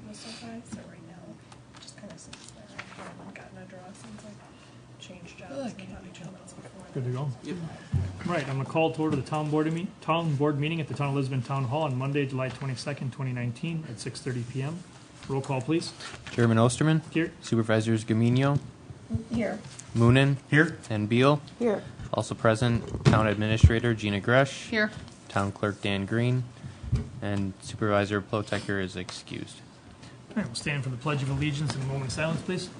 the SoFi, so right now, it just kind of sits there. I haven't gotten a draw since I changed jobs. And I thought I'd come out before. Good to go. Yep. Right, I'm going to call to order the town board meeting at the Town of Lisbon Town Hall on Monday, July 22nd, 2019 at 6:30 p.m. Roll call, please. Chairman Osterman. Here. Supervisors Gamino, Here. Moonen, Here. and Beal. Here. Also present, Town Administrator Gina Gresh. Here. Town Clerk Dan Green. And Supervisor Plotecker is excused. All right, we'll stand for the Pledge of Allegiance in a moment of silence, please.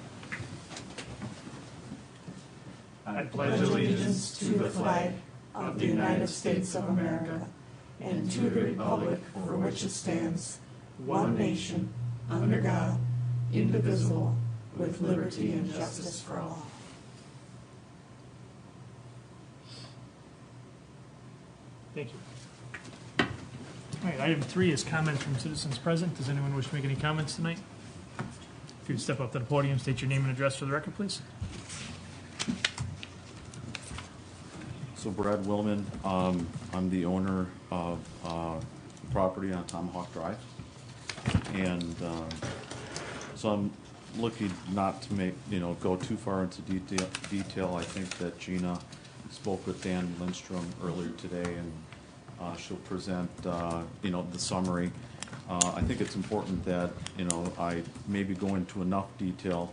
I pledge allegiance to the flag of the United States of America and to the republic for which it stands, one nation, under God, indivisible, with liberty and justice for all. Thank you. All right, item 3 is comments from citizens present. Does anyone wish to make any comments tonight? If you'd step up to the podium, state your name and address for the record, please. So Brad Willman, I'm the owner of property on Tomahawk Drive, and so I'm looking not to make go too far into detail. I think that Gina spoke with Dan Lindstrom earlier today, and she'll present the summary. I think it's important that I maybe go into enough detail,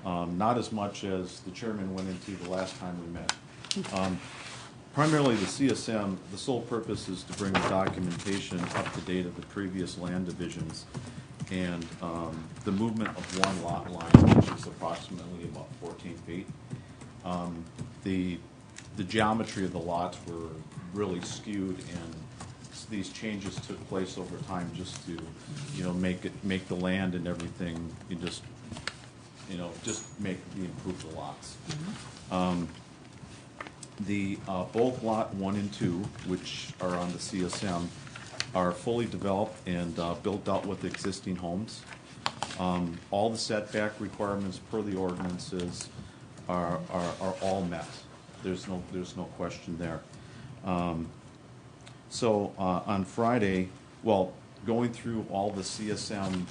not as much as the chairman went into the last time we met. Primarily the CSM, the sole purpose is to bring the documentation up to date of the previous land divisions and the movement of one lot line, which is approximately about 14 feet. The geometry of the lots were really skewed, and these changes took place over time just to make the land and everything just improve the lots. The both lot 1 and 2, which are on the CSM, are fully developed and built out with existing homes. All the setback requirements per the ordinances are all met. There's no question there. So on Friday, going through all the CSM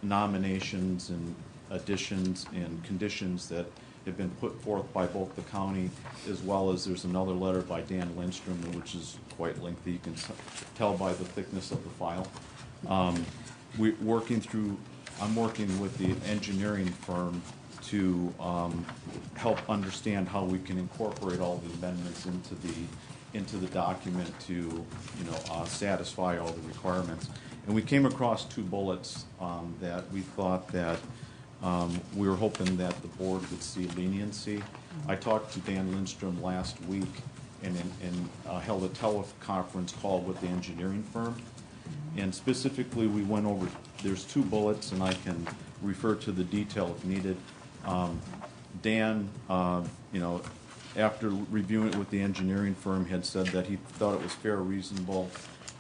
nominations and additions and conditions that have been put forth by both the county, as well as there's another letter by Dan Lindstrom, which is quite lengthy. You can tell by the thickness of the file. I'm working with the engineering firm to help understand how we can incorporate all the amendments into the document to satisfy all the requirements. And we came across 2 bullets that we thought that we were hoping that the board would see leniency. I talked to Dan Lindstrom last week and held a teleconference call with the engineering firm. And specifically, we went over, there's 2 bullets, and I can refer to the detail if needed. Dan, after reviewing it with the engineering firm, had said that he thought it was fair, reasonable,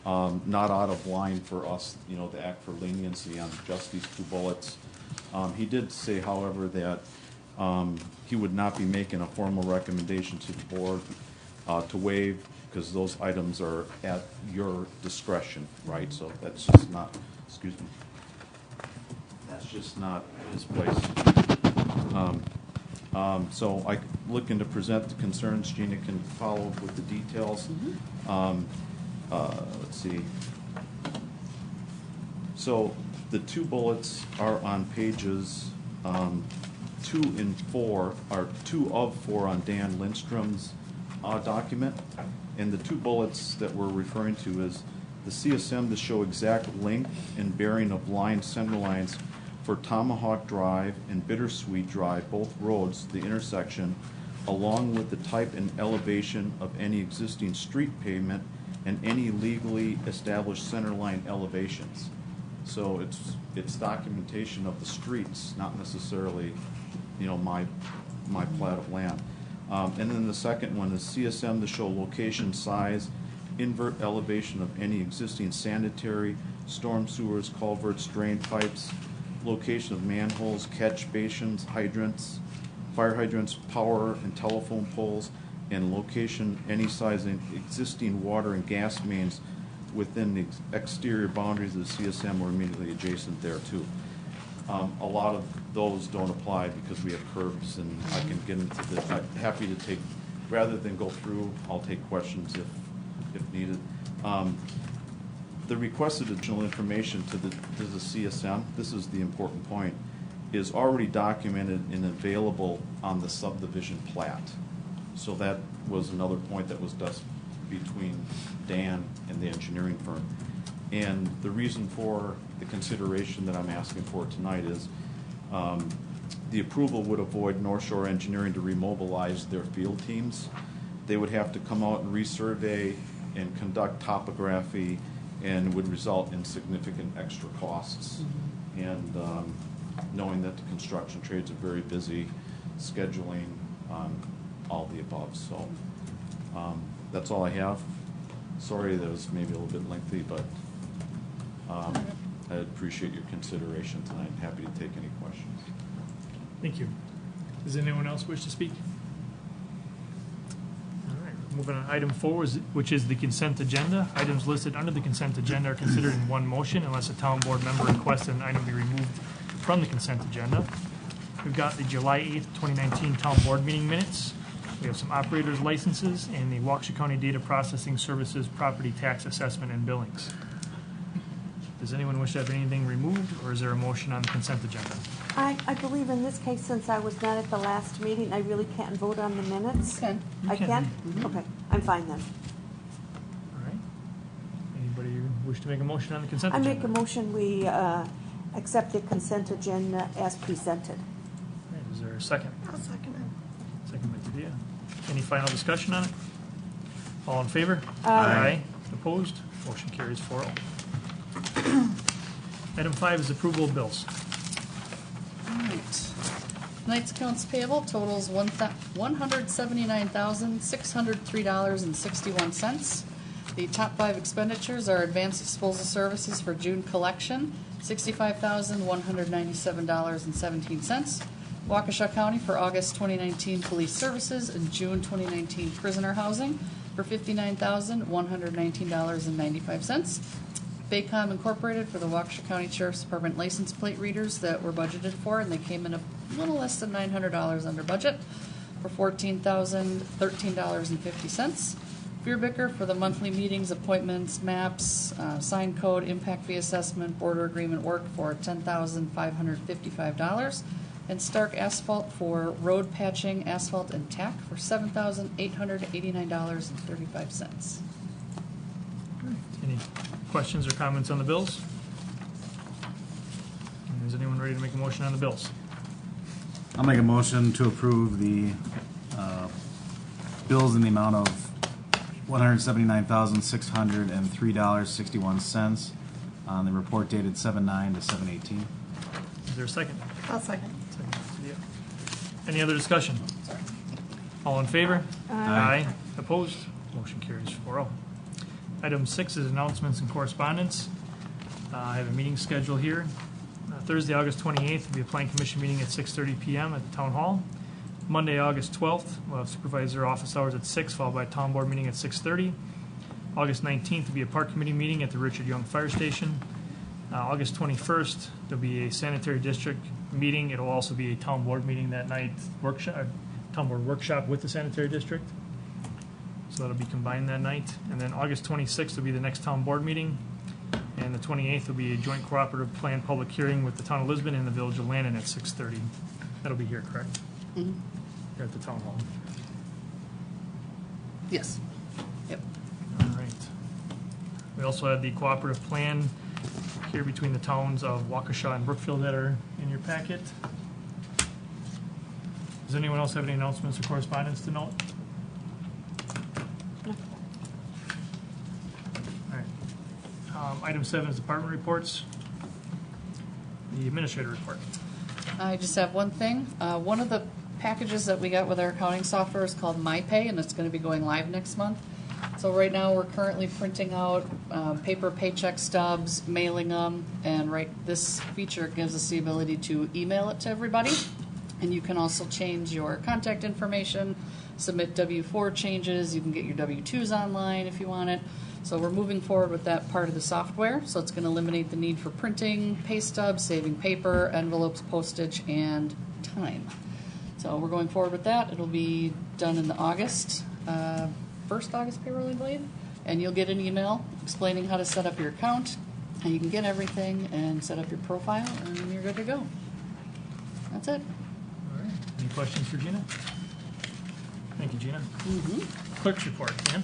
not out of line for us, to act for leniency on just these 2 bullets. He did say, however, that he would not be making a formal recommendation to the board to waive, because those items are at your discretion, right? So that's just not, that's just not his place. So I'm looking to present the concerns. Gina can follow up with the details. Let's see. So the 2 bullets are on pages 2 and 4, are 2 of 4 on Dan Lindstrom's document. And the 2 bullets that we're referring to is the CSM to show exact length and bearing of center lines for Tomahawk Drive and Bittersweet Drive, both roads, the intersection, along with the type and elevation of any existing street pavement and any legally established center line elevations. So it's documentation of the streets, not necessarily, my plat of land. And then the second one is CSM to show location, size, invert elevation of any existing sanitary, storm sewers, culverts, drain pipes, location of manholes, catch basins, hydrants, fire hydrants, power and telephone poles, and location, any size in existing water and gas mains within the exterior boundaries of the CSM or immediately adjacent there too. A lot of those don't apply because we have curbs, and I can get into this. I'm happy to take, rather than go through, I'll take questions if needed. The requested additional information to the CSM, this is the important point, is already documented and available on the subdivision plat. So that was another point that was discussed between Dan and the engineering firm. And the reason for the consideration that I'm asking for tonight is the approval would avoid North Shore Engineering to remobilize their field teams. They would have to come out and resurvey and conduct topography, and would result in significant extra costs. And knowing that the construction trades are very busy, scheduling, all the above. So that's all I have. Sorry that was maybe a little bit lengthy, but I appreciate your consideration tonight. Happy to take any questions. Thank you. Does anyone else wish to speak? All right, moving on. Item 4, which is the consent agenda. Items listed under the consent agenda are considered in one motion unless a town board member requests an item be removed from the consent agenda. We've got the July 8th, 2019 town board meeting minutes. We have some operators licenses and the Waukesha County Data Processing Services property tax assessment and billings. Does anyone wish to have anything removed, or is there a motion on the consent agenda? I believe in this case, since I was not at the last meeting, I really can't vote on the minutes. Can. I You can? can. Okay, I'm fine then. All right. Anybody wish to make a motion on the consent I agenda? make a motion, we accept the consent agenda as presented. All right, is there a second? I'll second it. Second by Padilla. Any final discussion on it? All in favor? Aye. Opposed? Motion carries 4-0. Item 5 is approval of bills. All right. Tonight's accounts payable totals $179,603.61. The top 5 expenditures are advanced disposal services for June collection, $65,197.17. Waukesha County for August 2019 police services and June 2019 prisoner housing for $59,119.95. Baycom Incorporated for the Waukesha County Sheriff's Department license plate readers that were budgeted for, and they came in a little less than $900 under budget for $14,013.50. Beerbicker for the monthly meetings, appointments, maps, sign code, impact fee assessment, border agreement work for $10,555. And Stark Asphalt for road patching, asphalt, and tack for $7,889.35. Any questions or comments on the bills? And is anyone ready to make a motion on the bills? I'll make a motion to approve the bills in the amount of $179,603.61 on the report dated 7/9 to 7/18. Is there a second? I'll second. Second by Padilla. Any other discussion? All in favor? Aye. Opposed? Motion carries 4-0. Item 6 is announcements and correspondence. I have a meeting scheduled here. Thursday, August 28th, will be a Plan Commission meeting at 6:30 p.m. at the Town Hall. Monday, August 12th, we'll have supervisor office hours at 6, followed by a Town Board meeting at 6:30. August 19th will be a Park Committee meeting at the Richard Young Fire Station. August 21st, there'll be a Sanitary District meeting. It'll also be a Town Board meeting that night, Town Board workshop with the Sanitary District. So that'll be combined that night. And then August 26th will be the next Town Board meeting. And the 28th will be a joint cooperative plan public hearing with the Town of Lisbon and the Village of Landon at 6:30. That'll be here, correct? Mm-hmm. Here at the Town Hall. Yes. Yep. All right. We also have the cooperative plan here between the towns of Waukesha and Brookfield that are in your packet. Does anyone else have any announcements or correspondence to note? All right. Item 7 is department reports. The administrator report. I just have one thing. One of the packages that we got with our accounting software is called MyPay, and it's going to be going live next month. So right now, we're currently printing out paper paycheck stubs, mailing them, and this feature gives us the ability to email it to everybody. And you can also change your contact information, submit W-4 changes. You can get your W-2s online if you want it. So we're moving forward with that part of the software. So it's going to eliminate the need for printing, pay stubs, saving paper, envelopes, postage, and time. So we're going forward with that. It'll be done in the first August payroll, I believe. And you'll get an email explaining how to set up your account, how you can get everything and set up your profile, and you're good to go. That's it. All right. Any questions for Gina? Thank you, Gina. Clerk's report, Dan.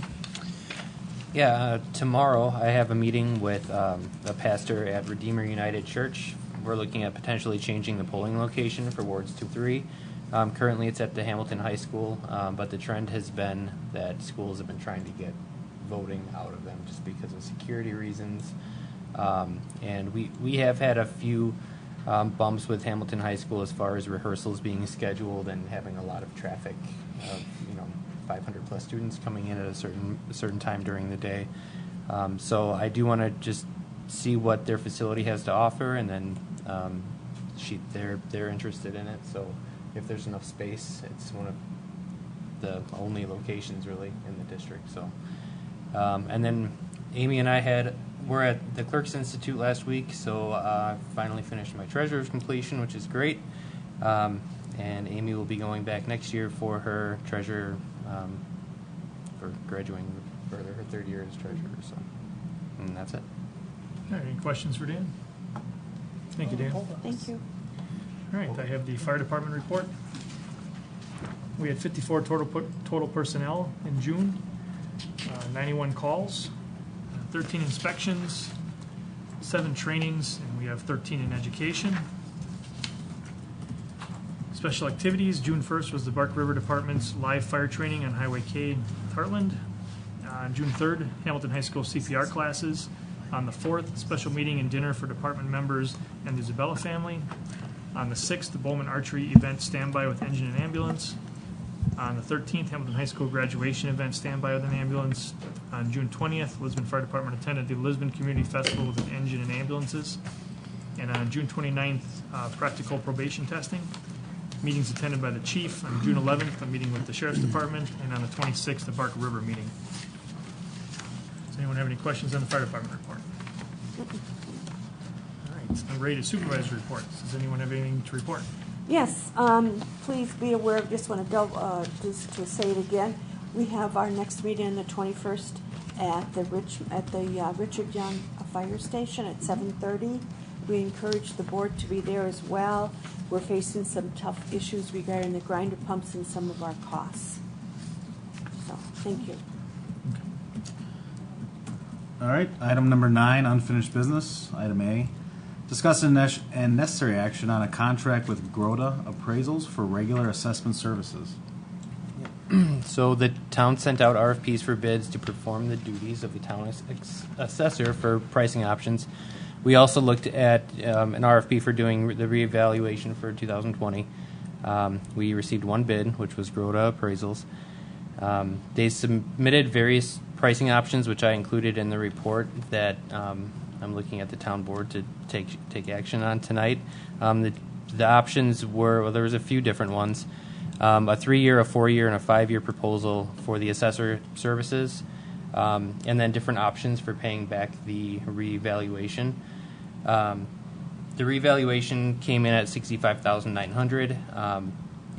Yeah, tomorrow I have a meeting with a pastor at Redeemer United Church. We're looking at potentially changing the polling location for wards 2 and 3. Currently it's at the Hamilton High School, but the trend has been that schools have been trying to get voting out of them just because of security reasons. And we have had a few bumps with Hamilton High School as far as rehearsals being scheduled and having a lot of traffic of 500 plus students coming in at a certain time during the day. So I do want to just see what their facility has to offer, and then they're interested in it. So if there's enough space, it's one of the only locations really in the district. So and then Amy and I were at the Clerks Institute last week, so I finally finished my treasurer's completion, which is great. And Amy will be going back next year for her treasurer, for graduating further, her 3rd year as treasurer. So, and that's it. All right, any questions for Dan? Thank you, Dan. Thank you. All right, I have the fire department report. We had 54 total personnel in June, 91 calls, 13 inspections, 7 trainings, and we have 13 in education. Special activities, June 1st was the Bark River Department's live fire training on Highway K, Heartland. On June 3rd, Hamilton High School CPR classes. On the 4th, special meeting and dinner for department members and the Isabella family. On the 6th, the Bowman Archery event standby with engine and ambulance. On the 13th, Hamilton High School graduation event standby with an ambulance. On June 20th, Lisbon Fire Department attended the Lisbon Community Festival with an engine and ambulances. And on June 29th, practical probation testing. Meetings attended by the chief. On June 11th, a meeting with the sheriff's department. And on the 26th, the Bark River meeting. Does anyone have any questions on the fire department report? All right, I'm ready to supervisor reports. Does anyone have anything to report? Yes, please be aware, just want to just to say it again, we have our next meeting on the 21st at the Richard Young Fire Station at 7:30. We encourage the board to be there as well. We're facing some tough issues regarding the grinder pumps and some of our costs. So, thank you. All right, item number 9, unfinished business. Item A, discuss and necessary action on a contract with Groda Appraisals for regular assessment services. So the town sent out RFPs for bids to perform the duties of the town assessor for pricing options. We also looked at an RFP for doing the reevaluation for 2020. We received 1 bid, which was Groda Appraisals. They submitted various pricing options, which I included in the report that I'm looking at the town board to take action on tonight. The options were, well, there was a few different ones. A 3-year, a 4-year, and a 5-year proposal for the assessor services, and then different options for paying back the revaluation. The revaluation came in at $65,900.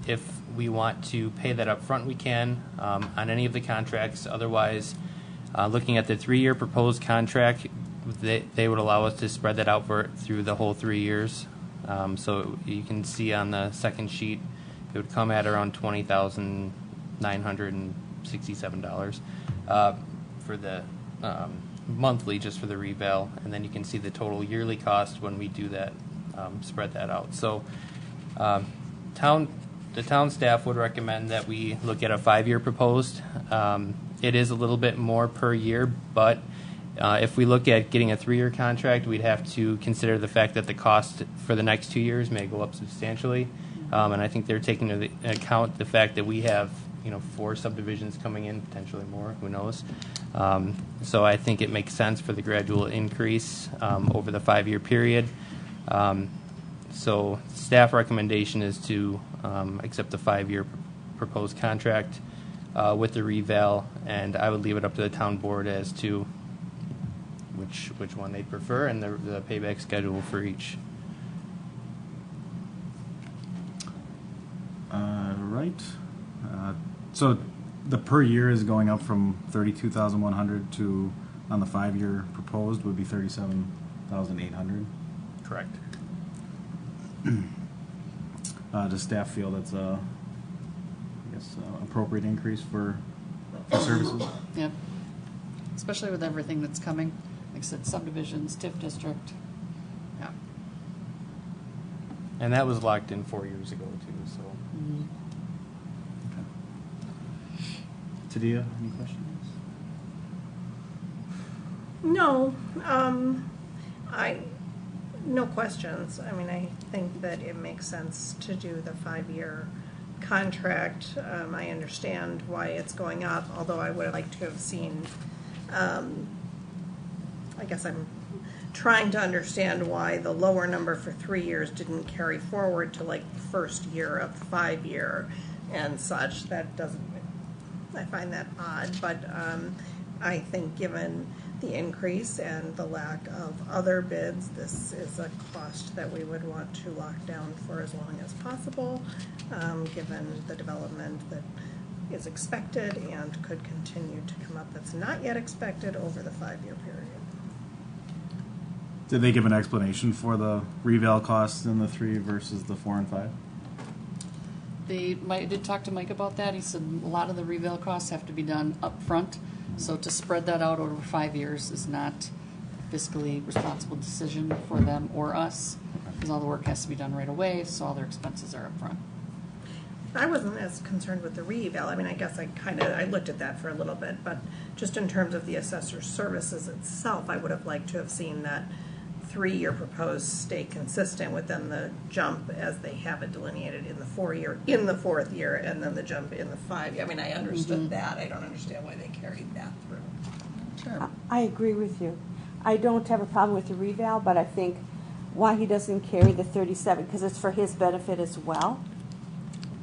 If we want to pay that up front, we can on any of the contracts. Otherwise, looking at the 3-year proposed contract, they would allow us to spread that out through the whole 3 years. So you can see on the second sheet, it would come at around $20,967 for the monthly, just for the reval, and then you can see the total yearly cost when we do that, spread that out. So the town staff would recommend that we look at a 5-year proposed. It is a little bit more per year, but if we look at getting a 3-year contract, we'd have to consider the fact that the cost for the next 2 years may go up substantially. And I think they're taking into account the fact that we have 4 subdivisions coming in, potentially more, who knows. So I think it makes sense for the gradual increase over the 5-year period. So staff recommendation is to accept the 5-year proposed contract with the reval, and I would leave it up to the town board as to which one they prefer and the payback schedule for each. Right. So the per year is going up from 32,100 to, on the 5-year proposed, would be 37,800. Correct. Does staff feel that's a, I guess, appropriate increase for services? Yep. Especially with everything that's coming, like I said, subdivisions, TIF district. Yeah. And that was locked in 4 years ago too. So. Tadia, any questions? No, no questions. I mean, I think that it makes sense to do the 5-year contract. I understand why it's going up, although I would have liked to have seen, I guess I'm trying to understand why the lower number for 3 years didn't carry forward to like the first year of the 5-year and such. That doesn't, I find that odd, but I think given the increase and the lack of other bids, this is a cost that we would want to lock down for as long as possible, given the development that is expected and could continue to come up that's not yet expected over the 5-year period. Did they give an explanation for the reval costs in the 3 versus the 4 and 5? I did talk to Mike about that. He said a lot of the reval costs have to be done up front. So to spread that out over 5 years is not a fiscally responsible decision for them or us, because all the work has to be done right away, so all their expenses are up front. I wasn't as concerned with the reval. I mean, I guess I looked at that for a little bit, but just in terms of the assessor's services itself, I would have liked to have seen that 3-year proposed stay consistent within the jump as they have it delineated in the 4th year, and then the jump in the 5. I mean, I understood that. I don't understand why they carried that through. Sure. I agree with you. I don't have a problem with the reval, but I think why he doesn't carry the 37, because it's for his benefit as well.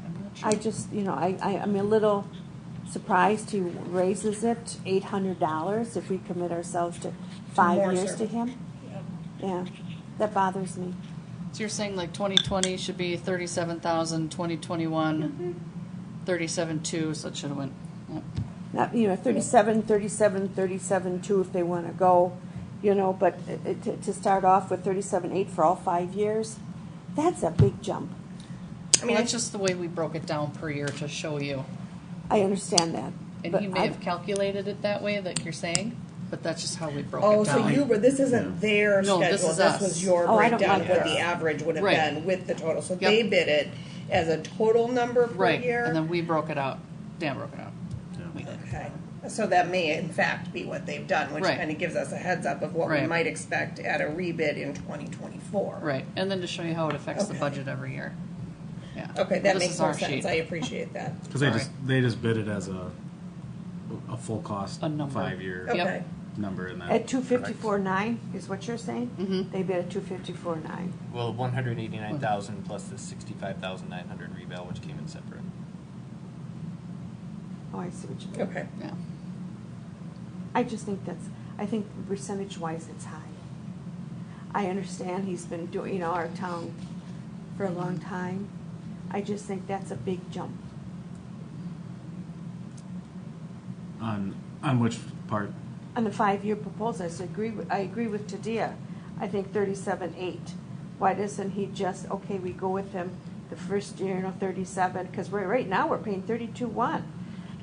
I'm not sure. I just, I'm a little surprised he raises it $800 if we commit ourselves to 5 more years to service. him. Yeah, that bothers me. So you're saying like 2020 should be 37,000, 2021 37.2, so it should have went. Yep. Not 37, 2 if they want to go, but to start off with 37.8 for all 5 years, that's a big jump. I mean, That's just the way we broke it down per year to show you. I understand that. And but he may have calculated it that way that you're saying, but that's just how we broke oh, it down. so this isn't their No, schedule. this is This us. was your Oh, I don't breakdown like of what this. the average would have Right. been with the total. So Yep. they bid it as a total number per Right, year. and then we broke it out. Dan broke it out. We did. Okay, so that may in fact be what they've done, which Right. kind of gives us a heads up of what we Right. might expect at a rebid in 2024. Right, and then to show you how it affects the Okay. budget every year. Yeah. Okay, that This makes is more our sense. sheet. I appreciate that. Because Sorry. they just bid it as a full cost A number. 5-year Yep. Okay, number in that. At 254.9 is what you're saying? Mhm. They bid at 254.9. Well, 189,000 plus the 65,900 reval, which came in separate. Oh, I see what you mean. okay. Yeah. I just think I think percentage-wise it's high. I understand he's been doing, our town for a long time. I just think that's a big jump. On which part? On the 5-year proposal, I agree with Tadia. I think 37.8. Why doesn't he just, we go with him the first year, 37, because right now we're paying 32.1.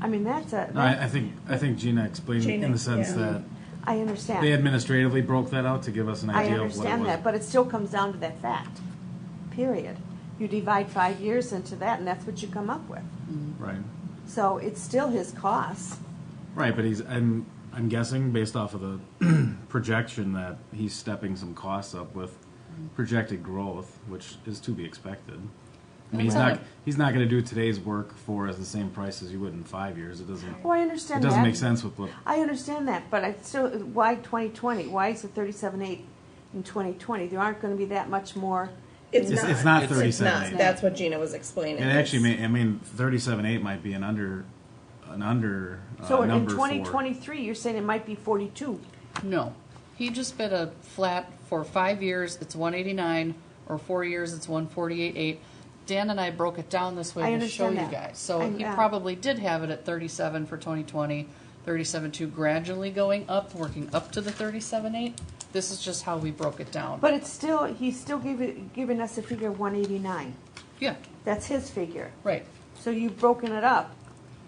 I mean, that's a. No, I think Gina explained it in the sense yeah. that I understand. they administratively broke that out to give us an I idea of what it understand was. that, but it still comes down to that fact, period. You divide 5 years into that, and that's what you come up with. Right. So it's still his costs. Right, but I'm guessing based off of the projection that he's stepping some costs up with projected growth, which is to be expected. I mean, he's not going to do today's work for the same price as you would in 5 years. It doesn't. Oh, I understand that. It doesn't make sense with what. I understand that, but I still, why 2020? Why is it 37.8 in 2020? There aren't going to be that much more It's It's not. not It's 37.8. not. That's what Gina was explaining. It actually may, I mean, 37.8 might be an under So in number 2023, you're saying it might be 42. No, he just bid a flat for 5 years, it's 189, or 4 years, it's 148.8. Dan and I broke it down this I way to show understand you that. guys. So I- he yeah. probably did have it at 37 for 2020, 37.2 gradually going up, working up to the 37.8. This is just how we broke it down. But it's still, he's still giving us a figure of 189. Yeah, That's his figure. right. So you've broken it up.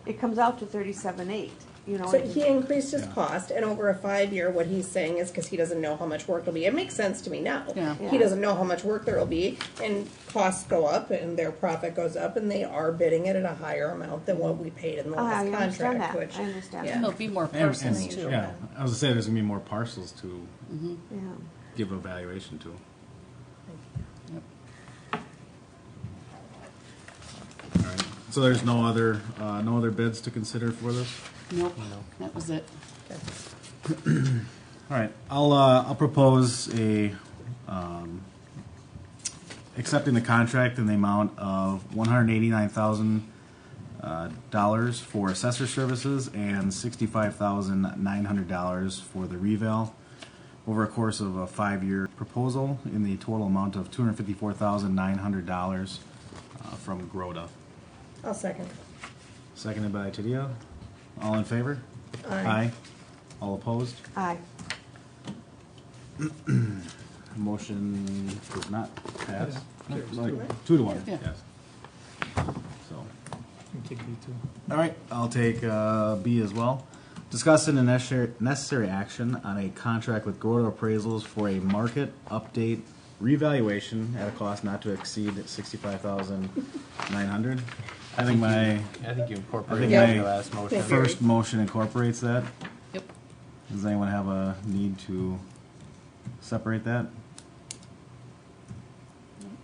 It comes out to 37.8, you know. So he increased his cost, and over a 5-year, what he's saying is because he doesn't know how much work will be. It makes sense to me now. Yeah. He doesn't know how much work there will be, and costs go up, and their profit goes up, and they are bidding it at a higher amount than what we paid in the last I understand contract. that. Which I understand yeah. And there'll be more And- parcels and- too. Yeah, I was gonna say there's gonna be more parcels to Yeah. give a valuation to. Yep. All right. So there's no other bids to consider for this. Nope, that was it. All right, I'll propose accepting the contract in the amount of $189,000 for assessor services and $65,900 for the reval over a course of a 5-year proposal in the total amount of $254,900 from Groda. I'll second. Seconded by Taddeo. All in favor? Aye. All opposed? Aye. Motion does not pass. Carries Like, 2-1, Yeah. yes. So, You can take B too. all right, I'll take B as well. Discuss and necessary action on a contract with Gordo Appraisals for a market update revaluation at a cost not to exceed $65,900. I think I think you incorporated I that think in my your last motion. first motion incorporates that. Yep. Does anyone have a need to separate that?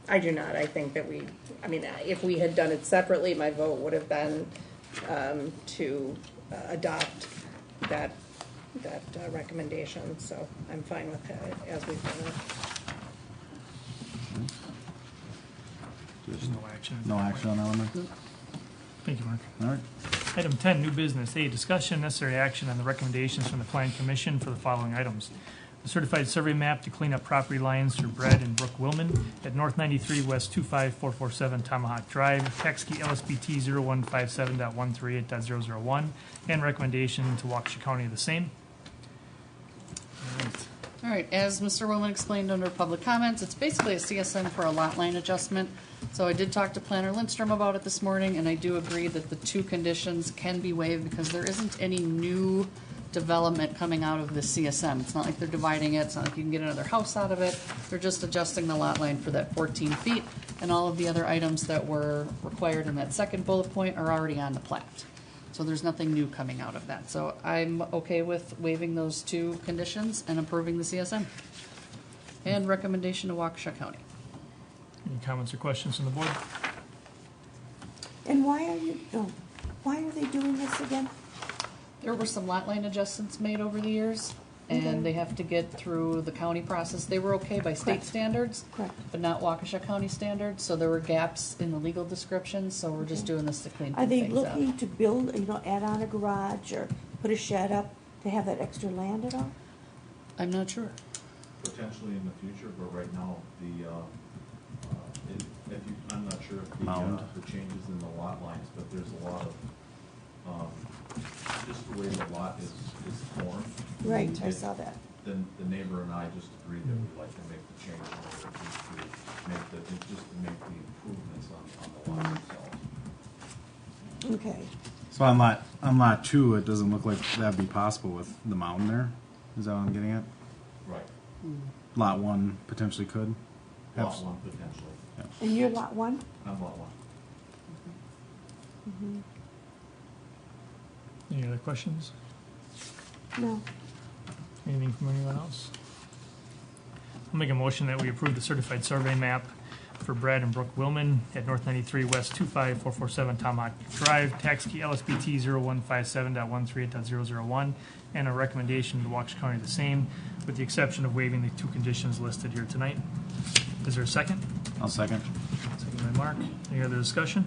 I do not. I think that if we had done it separately, my vote would have been to adopt that recommendation. So I'm fine with it as we've done it. There's no action. No action on that one then? Thank you, Mark. All right. Item 10, new business. A, discussion, necessary action on the recommendations from the Plan Commission for the following items. The certified survey map to clean up property lines through Brad and Brook Willman at North 93 West 25447 Tomahawk Drive, tax key LSBT 0157.138.001, and recommendation to Waukesha County the same. All right. All right, as Mr. Willman explained under public comments, it's basically a CSM for a lot line adjustment. So I did talk to Planner Lindstrom about it this morning, and I do agree that the 2 conditions can be waived because there isn't any new development coming out of the CSM. It's not like they're dividing it, it's not like you can get another house out of it. They're just adjusting the lot line for that 14 feet, and all of the other items that were required in that second bullet point are already on the plat. So there's nothing new coming out of that. So I'm okay with waiving those 2 conditions and approving the CSM. And recommendation to Waukesha County. Any comments or questions from the board? And why are they doing this again? There were some lot line adjustments made over the years, and they have to get through the county process. They were okay by state Correct. standards, Correct. but not Waukesha County standards, so there were gaps in the legal descriptions, so we're just doing this to clean Are they things up. looking to build, add on a garage or put a shed up to have that extra land at all? I'm not sure. Potentially in the future, but right now, I'm not sure if Mound. the changes in the lot lines, but there's a lot of, just the way the lot is formed. Right, I It- saw that. Then the neighbor and I just agreed that we'd like to make the change in order just to make the improvements on the lot themselves. Okay. So on lot 2, it doesn't look like that'd be possible with the mountain there. Is that what I'm getting at? Right. Lot 1 potentially could. Lot Have- one potentially, And you're lot 1? not lot one. Any other questions? No. Anything from anyone else? I'll make a motion that we approve the certified survey map for Brad and Brook Willman at North 93 West 25447 Tomahawk Drive, tax key LSBT 0157.138.001, and a recommendation to Waukesha County the same, with the exception of waiving the 2 conditions listed here tonight. Is there a second? I'll second. Second by Mark. Any other discussion?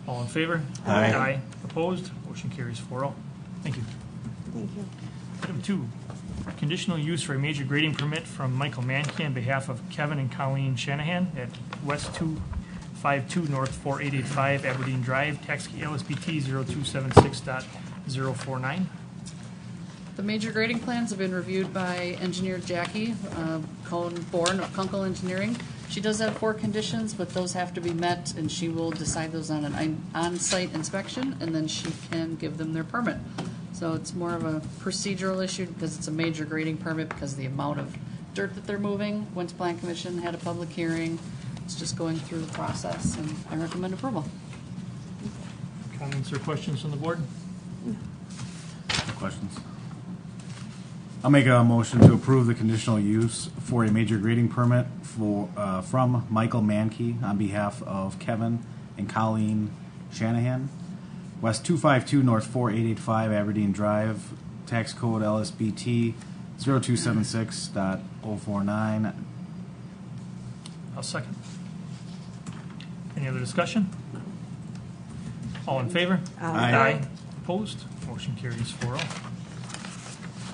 All in favor? Aye. Opposed? Motion carries 4-0. Thank you. Thank you. Item 2, conditional use for a major grading permit from Michael Mankey on behalf of Kevin and Colleen Shanahan at West 252 North 4885 Aberdeen Drive, tax key LSBT 0276.049. The major grading plans have been reviewed by engineer Jackie Cohn-Born of Kunkel Engineering. She does have 4 conditions, but those have to be met, and she will decide those on an on-site inspection, and then she can give them their permit. So it's more of a procedural issue because it's a major grading permit because of the amount of dirt that they're moving. Went to Plan Commission, had a public hearing. It's just going through the process, and I recommend approval. Comments or questions from the board? No questions. I'll make a motion to approve the conditional use for a major grading permit from Michael Mankey on behalf of Kevin and Colleen Shanahan, West 252 North 4885 Aberdeen Drive, tax code LSBT 0276.049. I'll second. Any other discussion? All in favor? Aye. Opposed? Motion carries 4-0.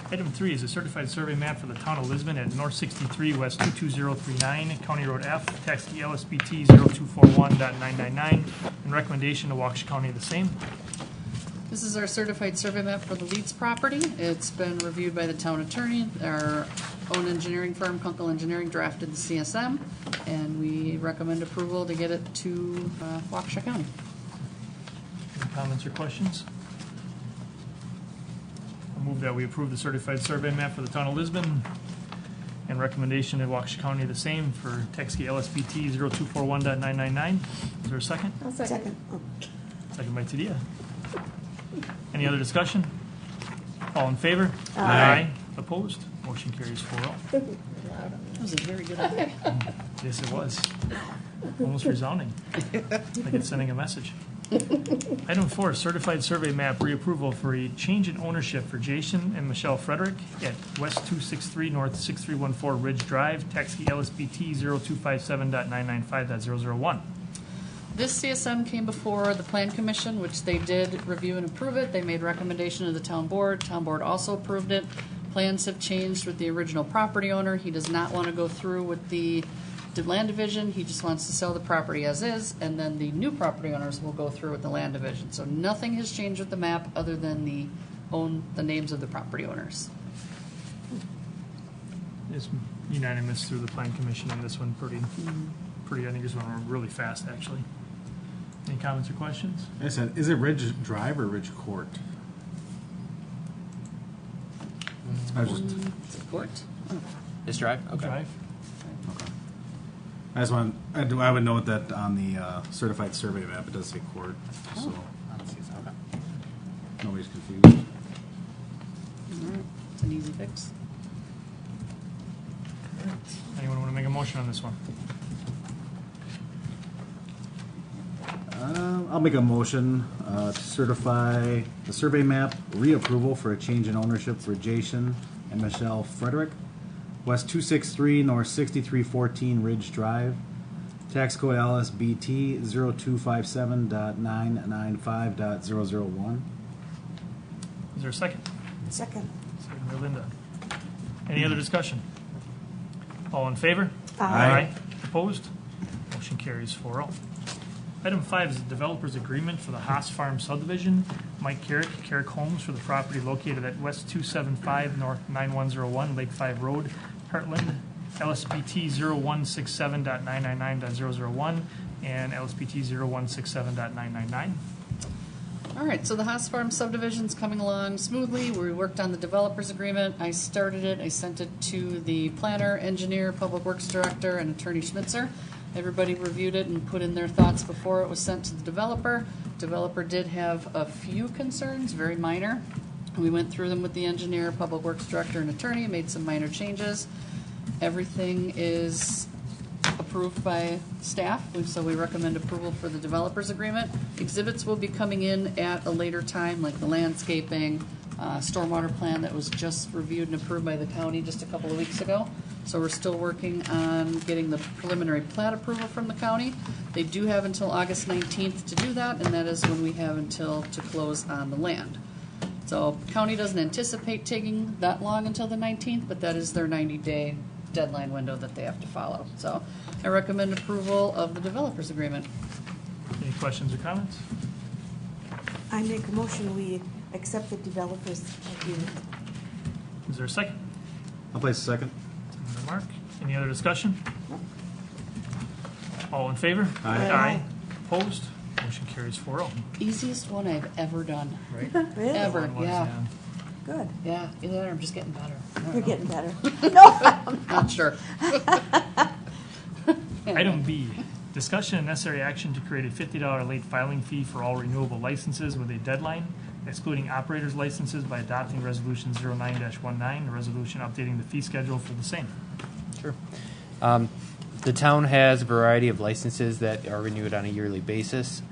Item 3 is a certified survey map for the town of Lisbon at North 63 West 22039, County Road F, tax key LSBT 0241.999, and recommendation to Waukesha County the same. This is our certified survey map for the Leeds property. It's been reviewed by the town attorney. Our own engineering firm, Kunkel Engineering, drafted the CSM, and we recommend approval to get it to Waukesha County. Any comments or questions? I'll move that we approve the certified survey map for the town of Lisbon and recommendation to Waukesha County the same for tax key LSBT 0241.999. Is there a second? I'll second. Oh. Second by Tadia. Any other discussion? All in favor? Aye. Opposed? Motion carries 4-0. That was a very good idea. Yes, it was. Almost resounding. Like it's sending a message. Item 4, certified survey map reapproval for a change in ownership for Jason and Michelle Frederick at West 263 North 6314 Ridge Drive, tax key LSBT 0257.995.001. This CSM came before the Plan Commission, which they did review and approve it. They made recommendation to the town board. Town board also approved it. Plans have changed with the original property owner. He does not want to go through with the land division. He just wants to sell the property as is, and then the new property owners will go through with the land division. So nothing has changed with the map other than the names of the property owners. It's unanimous through the Plan Commission on this one. Pretty. I think this one went really fast, actually. Any comments or questions? I said, is it Ridge Drive or Ridge Court? I was just, Support. This drive? Drive. I just want, I would note that on the certified survey map, it does say court, so nobody's confused. All right. It's an easy fix. Anyone want to make a motion on this one? I'll make a motion to certify the survey map reapproval for a change in ownership for Jason and Michelle Frederick, West 263 North 6314 Ridge Drive, tax code LSBT 0257.995.001. Is there a second? Second. Second by Linda. Any other discussion? All in favor? Aye. Opposed? Motion carries 4-0. Item 5 is the developer's agreement for the Haas Farm subdivision. Mike Carrick Homes for the property located at West 275 North 9101 Lake 5 Road, Heartland, LSPT 0167.999.001 and LSPT 0167.999. All right, so the Haas Farm subdivision's coming along smoothly. We worked on the developer's agreement. I started it. I sent it to the planner, engineer, public works director, and attorney Schmitzer. Everybody reviewed it and put in their thoughts before it was sent to the developer. Developer did have a few concerns, very minor. We went through them with the engineer, public works director, and attorney, made some minor changes. Everything is approved by staff, so we recommend approval for the developer's agreement. Exhibits will be coming in at a later time, like the landscaping, stormwater plan that was just reviewed and approved by the county just a couple of weeks ago. So we're still working on getting the preliminary plat approval from the county. They do have until August 19th to do that, and that is when we have until to close on the land. So county doesn't anticipate taking that long until the 19th, but that is their 90-day deadline window that they have to follow. So I recommend approval of the developers agreement. Any questions or comments? I make a motion, we accept the developers agreement. Is there a second? I'll place a second. By Mark. Any other discussion? All in favor? Aye. Aye. Opposed? Motion carries 4-0. Easiest one I've ever done. Right? Really? Ever, One was, yeah. Good. Yeah, either that or I'm just getting better. I don't You're know. getting better. No. Not sure. Item B, discussion and necessary action to create a $50 late filing fee for all renewable licenses with a deadline, excluding operators' licenses by adopting Resolution 09-19, a resolution updating the fee schedule for the same. Sure. The town has a variety of licenses that are renewed on a yearly basis.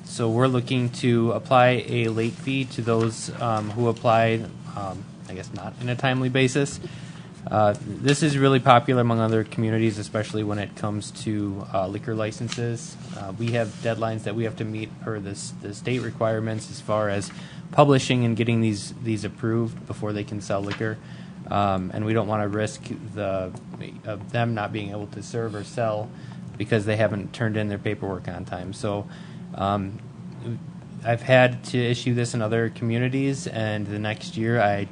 So we're looking to apply a late fee to those who apply, I guess not in a timely basis. This is really popular among other communities, especially when it comes to liquor licenses. We have deadlines that we have to meet per the state requirements as far as publishing and getting these approved before they can sell liquor. And we don't want to risk them not being able to serve or sell because they haven't turned in their paperwork on time. So I've had to issue this in other communities, and the next year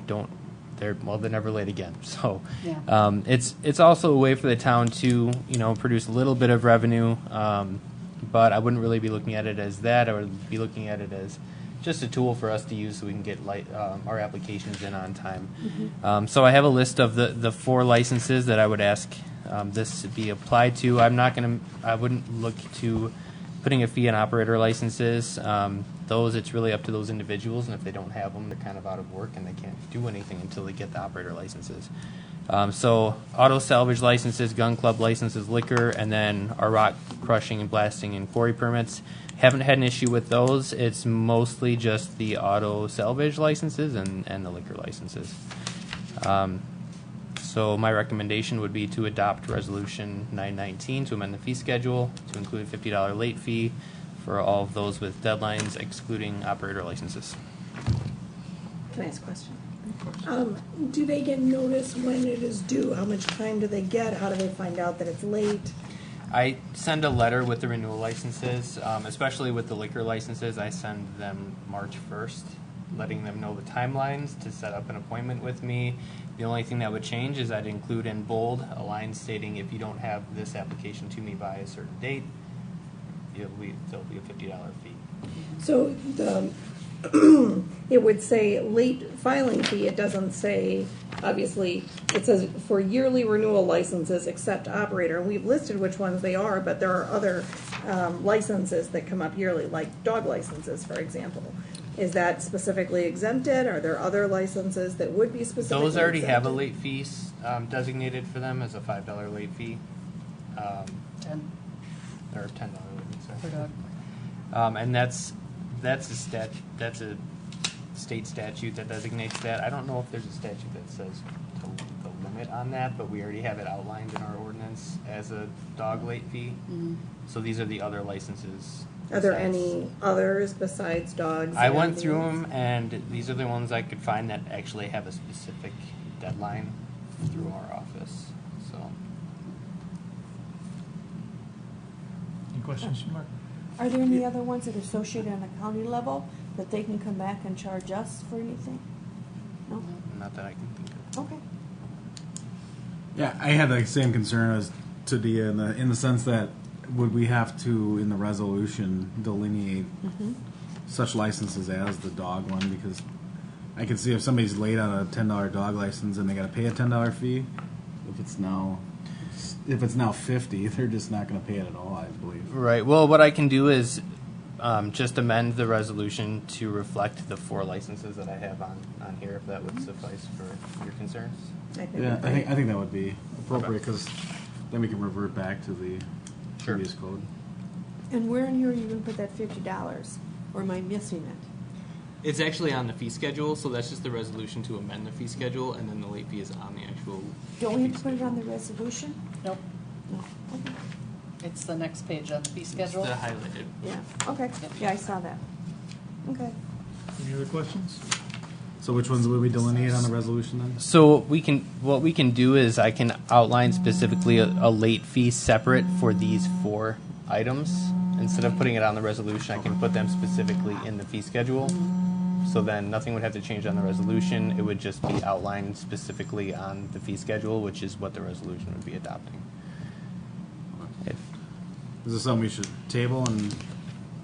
they're never late again. So Yeah. it's also a way for the town to produce a little bit of revenue, but I wouldn't really be looking at it as that. I would be looking at it as just a tool for us to use so we can get our applications in on time. So I have a list of the 4 licenses that I would ask this to be applied to. I wouldn't look to putting a fee on operator licenses. Those, it's really up to those individuals, and if they don't have them, they're kind of out of work and they can't do anything until they get the operator licenses. So auto salvage licenses, gun club licenses, liquor, and then our rock crushing and blasting and quarry permits. Haven't had an issue with those. It's mostly just the auto salvage licenses and the liquor licenses. So my recommendation would be to adopt Resolution 919 to amend the fee schedule to include a $50 late fee for all of those with deadlines, excluding operator licenses. Can I ask a question? Do they get notice when it is due? How much time do they get? How do they find out that it's late? I send a letter with the renewal licenses, especially with the liquor licenses. I send them March 1st, letting them know the timelines to set up an appointment with me. The only thing that would change is I'd include in bold a line stating if you don't have this application to me by a certain date, there'll be a $50 fee. So it would say late filing fee. It doesn't say, obviously, it says for yearly renewal licenses except operator. We've listed which ones they are, but there are other licenses that come up yearly, like dog licenses, for example. Is that specifically exempted? Are there other licenses that would be specifically Those already exempted? have a late fee designated for them as a $5 late fee. 10 Or $10 late fee, per sorry. dog. And that's a state statute that designates that. I don't know if there's a statute that says the limit on that, but we already have it outlined in our ordinance as a dog late fee. So these are the other licenses. Are there besides- any others besides dogs? I and went through animals? them, and these are the ones I could find that actually have a specific deadline through our office. So Any questions, Mark? Are there any other ones that are associated on the county level that they can come back and charge us for anything? No? not that I can think of. Okay. Yeah, I had the same concern as Tadia in the sense that would we have to, in the resolution, delineate such licenses as the dog one? Because I can see if somebody's late on a $10 dog license and they got to pay a $10 fee, if it's now $50, they're just not going to pay it at all, I believe. Right. Well, what I can do is just amend the resolution to reflect the 4 licenses that I have on here, if that would suffice for your concerns. Yeah, I think that would be appropriate because then we can revert back to the Sure. previous code. And where in here are you going to put that $50? Or am I missing it? It's actually on the fee schedule, so that's just the resolution to amend the fee schedule, and then the late fee is on the actual. Don't we have to put it on the resolution? Nope, No. Okay. it's the next page on the fee schedule. The highlighted. Yeah, okay. Yeah, I saw that. Okay. Any other questions? So which ones would we delineate on the resolution then? So what we can do is I can outline specifically a late fee separate for these 4 items. Instead of putting it on the resolution, I can put them specifically in the fee schedule. So then nothing would have to change on the resolution. It would just be outlined specifically on the fee schedule, which is what the resolution would be adopting. Is this something we should table and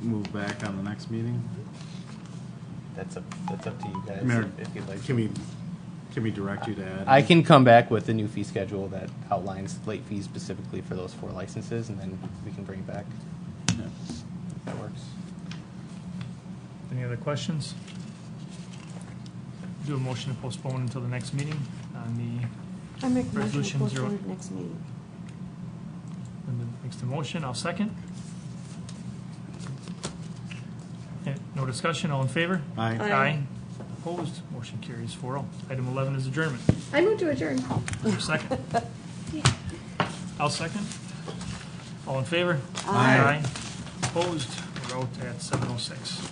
move back on the next meeting? That's up to you guys Mayor, if you'd like. Can we direct you to add? I can come back with the new fee schedule that outlines late fees specifically for those 4 licenses, and then we can bring it back. Yeah. That works. Any other questions? Do a motion to postpone until the next meeting on I make a motion to Resolution postpone zero. it next meeting. Linda makes the motion, I'll second. No discussion, all in favor? Aye. Aye. Opposed, motion carries 4-0. Item 11 is adjournment. I move to adjourn. Your second. I'll second. All in favor? Aye. Opposed, we're out at 7:06.